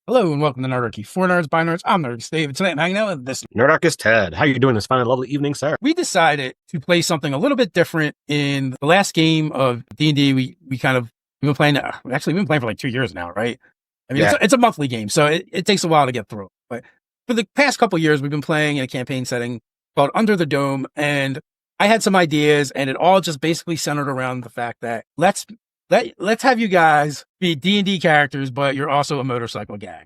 Hello and welcome to Nerdarchyy. For nerds, by nerds, I'm Nerdarchist Dave. Tonight I'm hanging out with this. Nerdarchist Ted, how you doing this fine and lovely evening, sir? We decided to play something a little bit different in the last game of D&D. We've been playing. We've been playing for like 2 years now, right? I mean, it's a monthly game, so it takes a while to get through. But for the past couple of years, we've been playing in a campaign setting called Under the Dome, and I had some ideas, and it all just basically centered around the fact that let's have you guys be D&D characters, but you're also a motorcycle gang.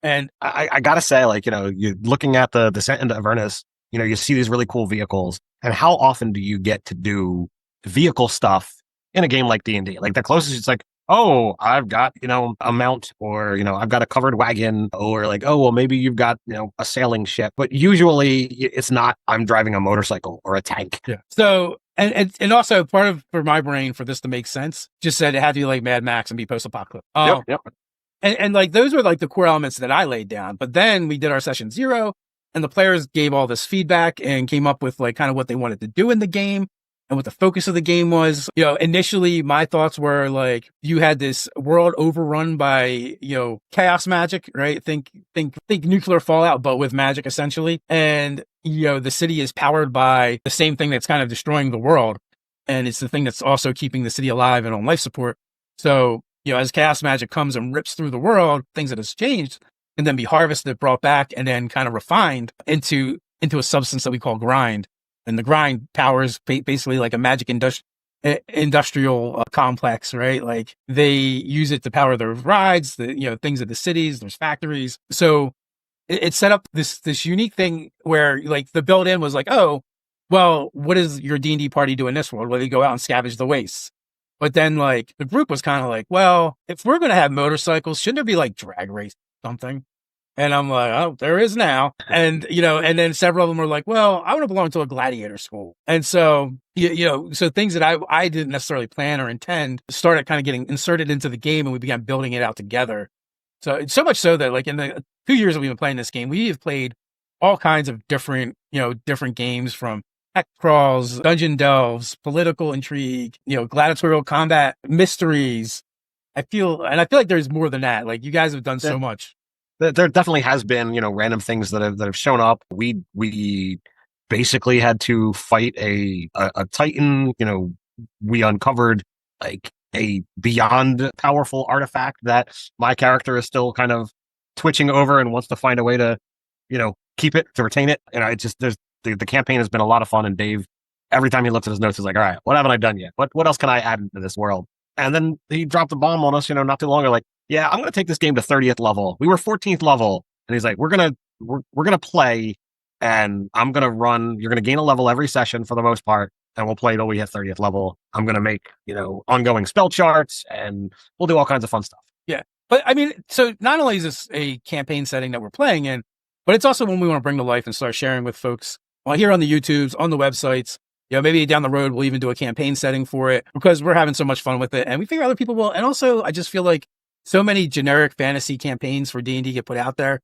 And I gotta say, you're looking at the descent into Avernus, you see these really cool vehicles. And how often do you get to do vehicle stuff in a game like D&D? Like the closest it's like, oh, I've got, a mount, or, I've got a covered wagon, or like, oh, well, maybe you've got, a sailing ship. But usually it's not, I'm driving a motorcycle or a tank. Yeah. So, and also for my brain, for this to make sense, just said it had to be like Mad Max and be post-apocalyptic. Yep. And like, those were like the core elements that I laid down. But then we did our session 0 and the players gave all this feedback and came up with like kind of what they wanted to do in the game and what the focus of the game was. Initially my thoughts were like, you had this world overrun by, chaos magic, right? Think nuclear fallout, but with magic essentially. And, the city is powered by the same thing that's kind of destroying the world. And it's the thing that's also keeping the city alive and on life support. So, as chaos magic comes and rips through the world, things that has changed can then be harvested, brought back, and then kind of refined into a substance that we call grind. And the grind powers basically like a magic industrial complex, right? Like they use it to power their rides, things of the cities, there's factories. So it set up this unique thing where like the built-in was like, oh, well, what does your D&D party do in this world? Well, they go out and scavenge the wastes. But then, like, the group was kind of like, well, if we're going to have motorcycles, shouldn't there be, like, drag race or something? And I'm like, oh, there is now. And, and then several of them were like, well, I want to belong to a gladiator school. And so, so things that I didn't necessarily plan or intend started kind of getting inserted into the game, and we began building it out together. So much so that, like, in the 2 years that we've been playing this game, we have played all kinds of different games, from tech crawls, dungeon delves, political intrigue, gladiatorial combat, mysteries. I feel like there's more than that. Like, you guys have done so much. There definitely has been, random things that have shown up. We basically had to fight a titan. We uncovered like a beyond powerful artifact that my character is still kind of twitching over and wants to find a way to, keep it, to retain it. And the campaign has been a lot of fun, and Dave, every time he looks at his notes, he's like, all right, what haven't I done yet? What else can I add into this world? And then he dropped a bomb on us, not too long ago, like, yeah, I'm going to take this game to 30th level. We were 14th level. And he's like, we're going to play, and I'm going to run, you're going to gain a level every session for the most part, and we'll play till we hit 30th level. I'm going to make, ongoing spell charts, and we'll do all kinds of fun stuff. Yeah. But I mean, so not only is this a campaign setting that we're playing in, but it's also one we want to bring to life and start sharing with folks here on the YouTubes, on the websites. Maybe down the road, we'll even do a campaign setting for it, because we're having so much fun with it. And we figure other people will. And also, I just feel like so many generic fantasy campaigns for D&D get put out there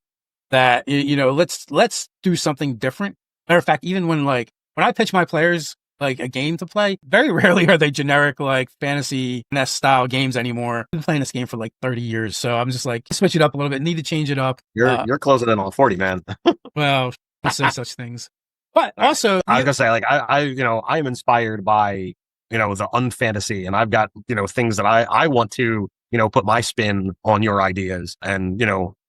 that, let's do something different. Matter of fact, even when I pitch my players like a game to play, very rarely are they generic like fantasy nest style games anymore. I've been playing this game for like 30 years. So I'm just like, switch it up a little bit, need to change it up. You're closing in on 40, man. Well, let's say such things. But also, I was gonna say, like, I am inspired by, the unfantasy, and I've got, things that I want to, put my spin on your ideas. And,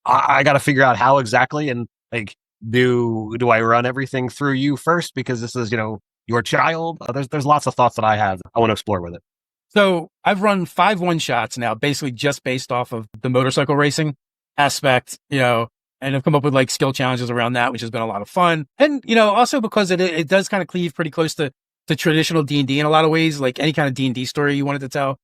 I got to figure out how exactly, and like, do I run everything through you first because this is, your child? There's lots of thoughts that I have. I want to explore with it. So I've run 5 one-shots now, basically just based off of the motorcycle racing aspect, and I've come up with like skill challenges around that, which has been a lot of fun. And, also because it does kind of cleave pretty close to traditional D&D in a lot of ways, like any kind of D&D story you wanted to tell.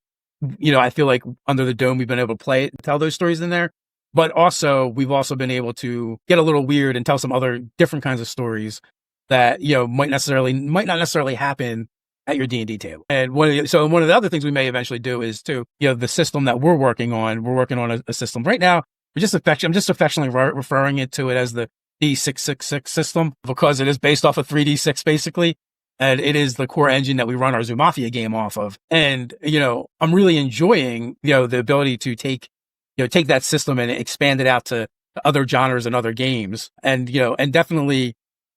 I feel like Under the Dome, we've been able to play it, tell those stories in there. But also, we've also been able to get a little weird and tell some other different kinds of stories that, might not necessarily happen at your D&D table. And one of the other things we may eventually do is to, the system that we're working on a system right now. I'm just affectionately referring to it as the D666 system, because it is based off of 3D6 basically. And it is the core engine that we run our Zoo Mafia game off of. And, I'm really enjoying, the ability to take take that system and expand it out to other genres and other games. And, and definitely,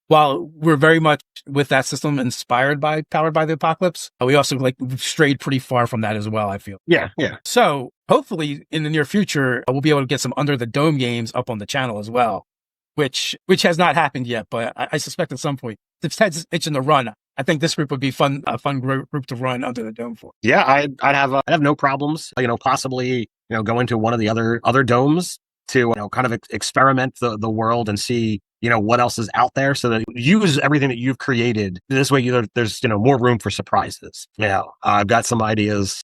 while we're very much with that system inspired by Powered by the Apocalypse, we also we've strayed pretty far from that as well, I feel. Yeah. So hopefully in the near future, we'll be able to get some Under the Dome games up on the channel as well, which has not happened yet, but I suspect at some point, if Ted's itching to run, I think this group would be a fun group to run Under the Dome for. Yeah, I'd have no problems, possibly, going to one of the other domes to, kind of experiment the world and see, what else is out there, so that use everything that you've created. This way, there's, more room for surprises. I've got some ideas,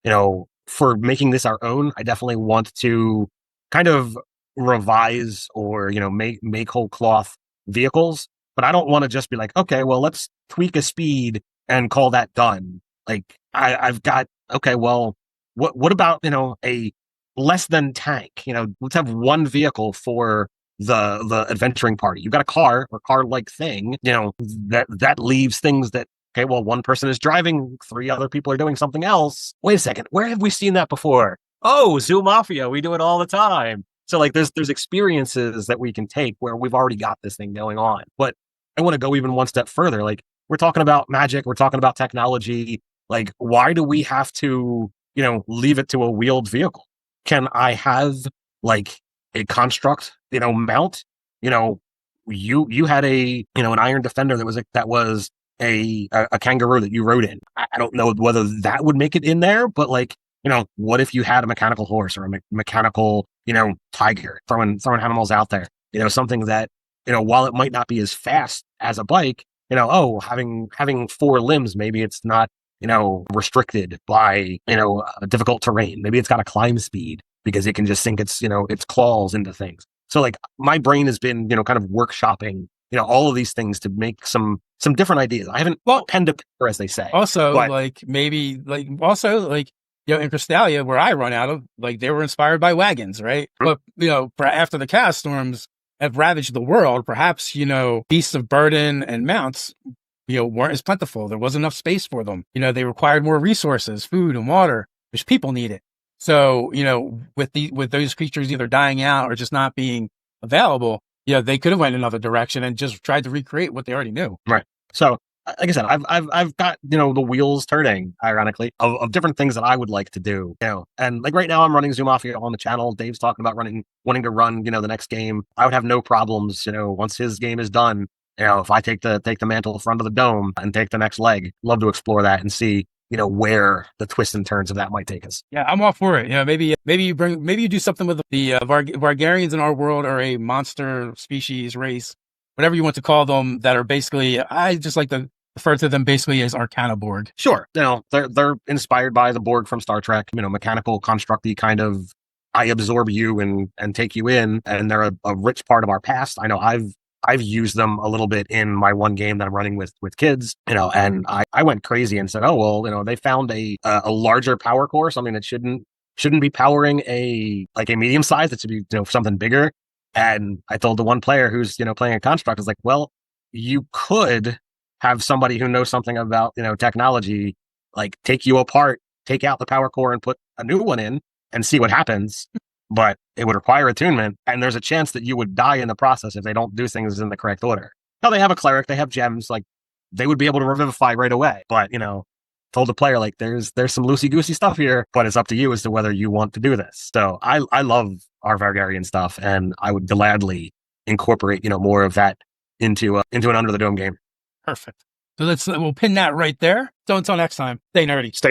for making this our own. I definitely want to kind of revise or, make whole cloth vehicles, but I don't want to just be like, okay, well, let's tweak a speed and call that done. Like I've got, okay, well, what about, a less than tank, let's have one vehicle for the adventuring party. You've got a car or car-like thing, that leaves things that, okay, well, one person is driving, 3 other people are doing something else. Wait a second, where have we seen that before? Oh, Zoo Mafia, we do it all the time. So there's experiences that we can take where we've already got this thing going on. But I want to go even one step further. Like, we're talking about magic, we're talking about technology. Like, why do we have to, leave it to a wheeled vehicle? Can I have a construct, mount? You had an Iron Defender that was a kangaroo that you rode in. I don't know whether that would make it in there, but what if you had a mechanical horse or a mechanical, tiger, throwing animals out there, something that, while it might not be as fast as a bike, having 4 limbs, maybe it's not, restricted by, difficult terrain. Maybe it's got a climb speed because it can just sink its claws into things. So my brain has been, kind of workshopping, all of these things to make some different ideas. I haven't pen to paper, as they say. Also, in Crystallia, where I run out of, they were inspired by wagons, right? Mm-hmm. But, after the chaos storms have ravaged the world, perhaps, beasts of burden and mounts, weren't as plentiful. There wasn't enough space for them. They required more resources, food and water, which people needed. So, with those creatures either dying out or just not being available, they could have went another direction and just tried to recreate what they already knew. Right. So, like I said, I've got, the wheels turning, ironically, of different things that I would like to do, and right now I'm running Zoo Mafia on the channel. Dave's talking about wanting to run, the next game. I would have no problems, once his game is done, if I take the mantle front of the dome and take the next leg. Love to explore that and see, where the twists and turns of that might take us. Yeah, I'm all for it. Maybe you do something with the Vargarians in our world, or a monster species, race, whatever you want to call them, that are basically, I just like to refer to them basically as Arcana Borg. Sure. They're inspired by the Borg from Star Trek, mechanical constructy kind of, I absorb you and take you in, and they're a rich part of our past. I know I've used them a little bit in my one game that I'm running with kids, and I went crazy and said, oh, well, they found a larger power core, something that shouldn't be powering a medium size, that should be, something bigger. And I told the one player who's, playing a construct, is like, well, you could have somebody who knows something about, technology, take you apart, take out the power core and put a new one in and see what happens. But it would require attunement, and there's a chance that you would die in the process if they don't do things in the correct order. Now, they have a cleric, they have gems, they would be able to revivify right away. But, told the player, there's some loosey-goosey stuff here, but it's up to you as to whether you want to do this. So I love our Vargarian stuff, and I would gladly incorporate, more of that into an Under the Dome game. Perfect. So we'll pin that right there. So until next time, stay nerdy. Stay